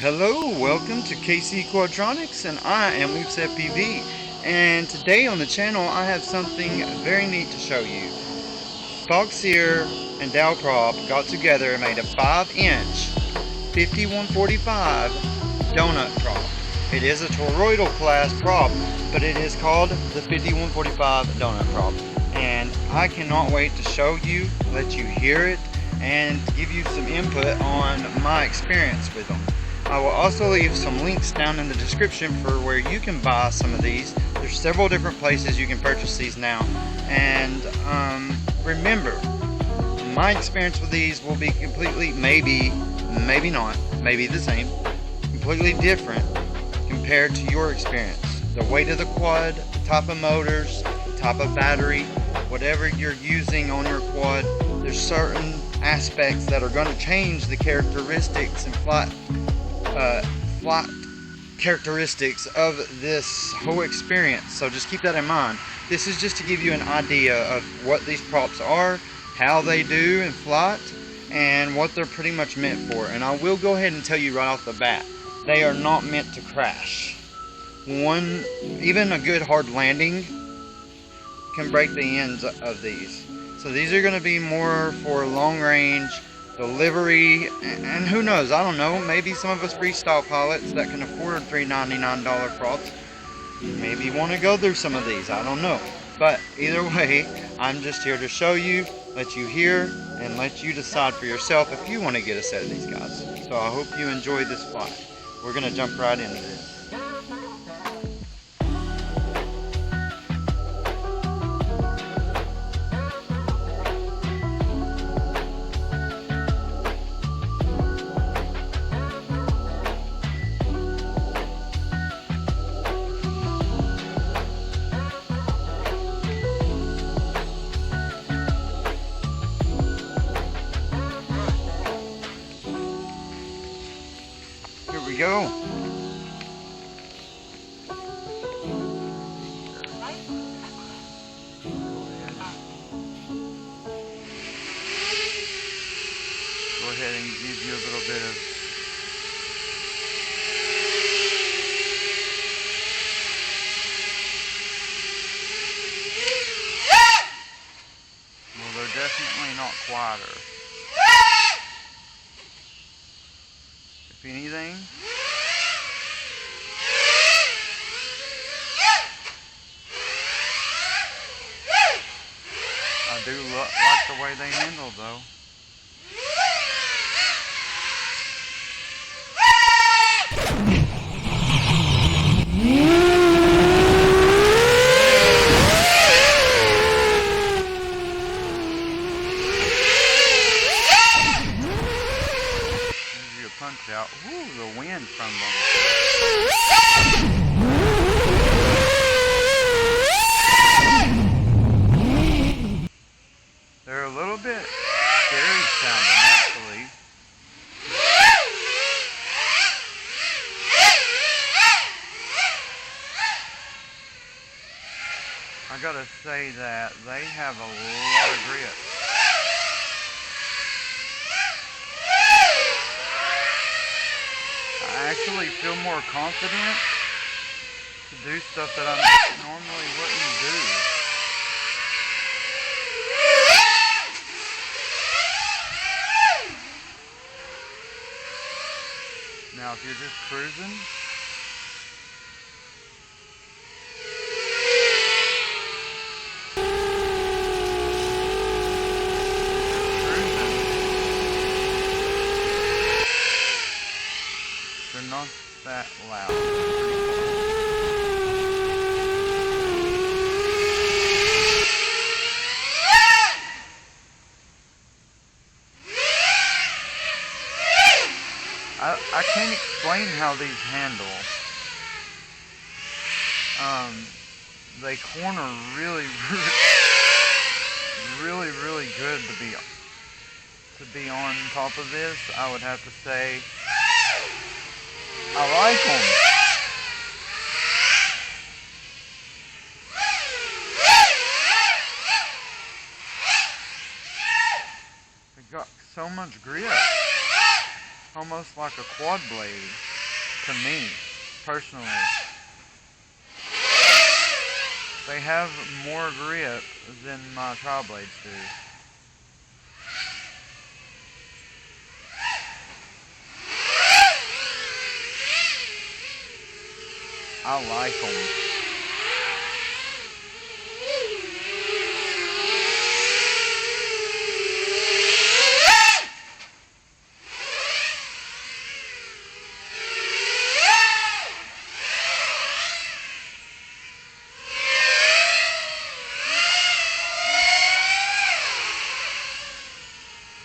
Hello, welcome to KC Quadronics, and I am Luke's FPV. And today on the channel, I have something very neat to show you. Foxeer and Dalprop got together and made a 5-inch 5145 donut prop. It is a toroidal class prop, but it is called the 5145 donut prop. And I cannot wait to show you, let you hear it, and give you some input on my experience with them. I will also leave some links down in the description for where you can buy some of these. There's several different places you can purchase these now. And remember, my experience with these will be completely, maybe not, maybe the same, completely different compared to your experience. The weight of the quad, the type of motors, the type of battery, whatever you're using on your quad, there's certain aspects that are going to change the characteristics and flight characteristics of this whole experience. So just keep that in mind. This is just to give you an idea of what these props are, how they do in flight, and what they're pretty much meant for. And I will go ahead and tell you right off the bat, they are not meant to crash. Even a good hard landing can break the ends of these. So these are going to be more for long range delivery, and who knows, I don't know, maybe some of us freestyle pilots that can afford $399 props maybe want to go through some of these, I don't know. But either way, I'm just here to show you, let you hear, and let you decide for yourself if you want to get a set of these guys. So I hope you enjoy this flight. We're going to jump right into this. Here we go. Go ahead and give you a little bit of well, they're definitely not quieter. If anything, I do like the way they handle though. Gives you a punch out. Woo, the wind from them. They're a little bit scary sounding, actually. I gotta say that they have a lot of grip. I actually feel more confident to do stuff that I normally wouldn't do. Now, if you're just cruising, they're not that loud. I can't explain how these handle. They corner really good to be on top of this. I would have to say I like them. They got so much grip. almost like a quad blade. to me, personally. They have more grip than my tri-blades do. I like them.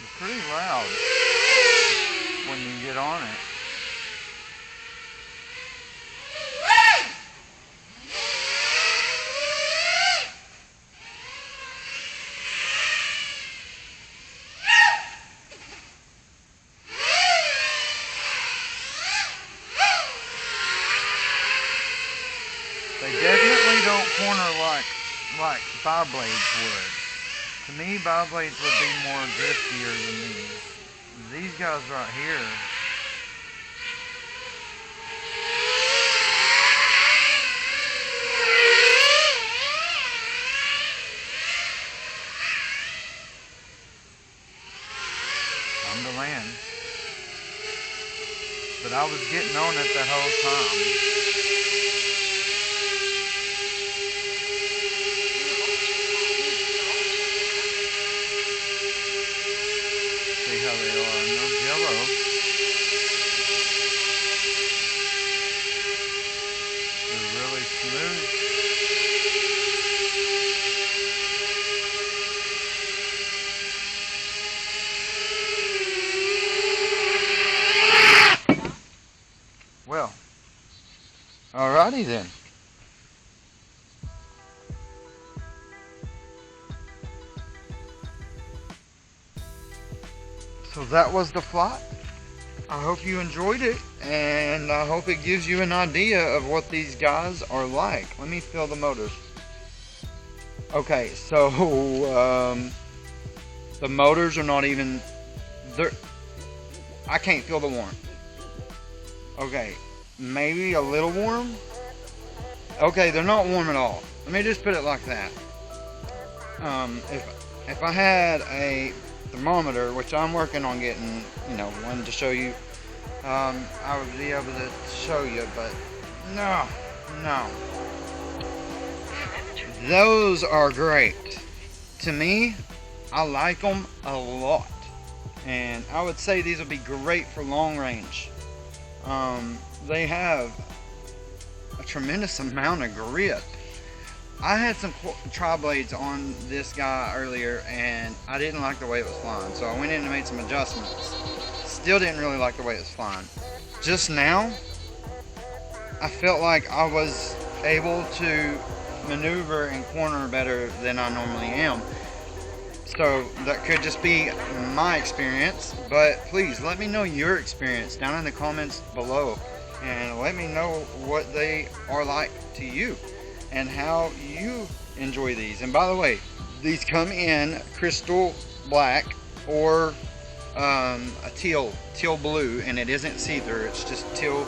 It's pretty loud when you get on it. They definitely don't corner like bi-blades would. To me, bi-blades would be more driftier than these. These guys right here, I'm the land. But I was getting on it that whole time. See how they are, no jello. They're really smooth. Well, alrighty then. So that was the flight. I hope you enjoyed it, and I hope it gives you an idea of what these guys are like. Let me feel the motors. Okay, so the motors are not even, I can't feel the warmth. Okay, maybe a little warm. Okay, they're not warm at all. Let me just put it like that. If I had a thermometer, which I'm working on getting, one to show you, I would be able to show you, but no. Those are great. To me, I like them a lot, and I would say these would be great for long range. They have a tremendous amount of grip. I had some tri-blades on this guy earlier, and I didn't like the way it was flying, so I went in and made some adjustments. Still didn't really like the way it was flying. Just now, I felt like I was able to maneuver and corner better than I normally am. So that could just be my experience, but please let me know your experience down in the comments below, and let me know what they are like to you and how you enjoy these. And by the way, these come in crystal black or a teal blue, and it isn't see-through, it's just teal,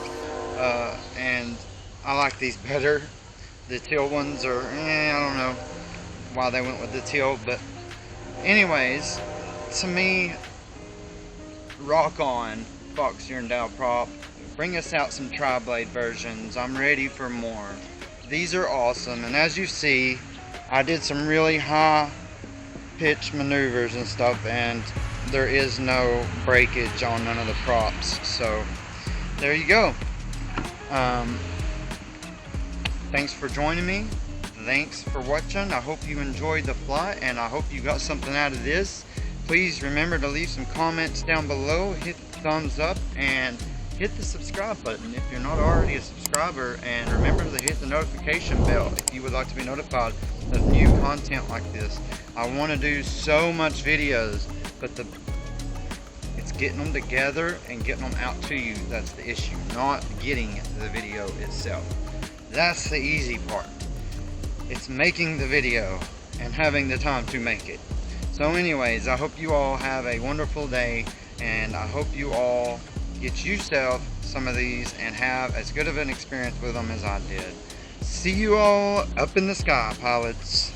and I like these better. The teal ones are, I don't know why they went with the teal, but anyways, to me, rock on, Foxeer and Dalprop. Bring us out some tri-blade versions. I'm ready for more. These are awesome, and as you see, I did some really high pitch maneuvers and stuff, and there is no breakage on none of the props. So there you go. Thanks for joining me. Thanks for watching. I hope you enjoyed the flight, and I hope you got something out of this. Please remember to leave some comments down below, hit the thumbs up, and hit the subscribe button if you're not already a subscriber, and remember to hit the notification bell if you would like to be notified of new content like this. I want to do so much videos, but it's getting them together and getting them out to you that's the issue, not getting the video itself. That's the easy part. It's making the video and having the time to make it. So anyways, I hope you all have a wonderful day, and I hope you all get yourself some of these and have as good of an experience with them as I did. See you all up in the sky, pilots.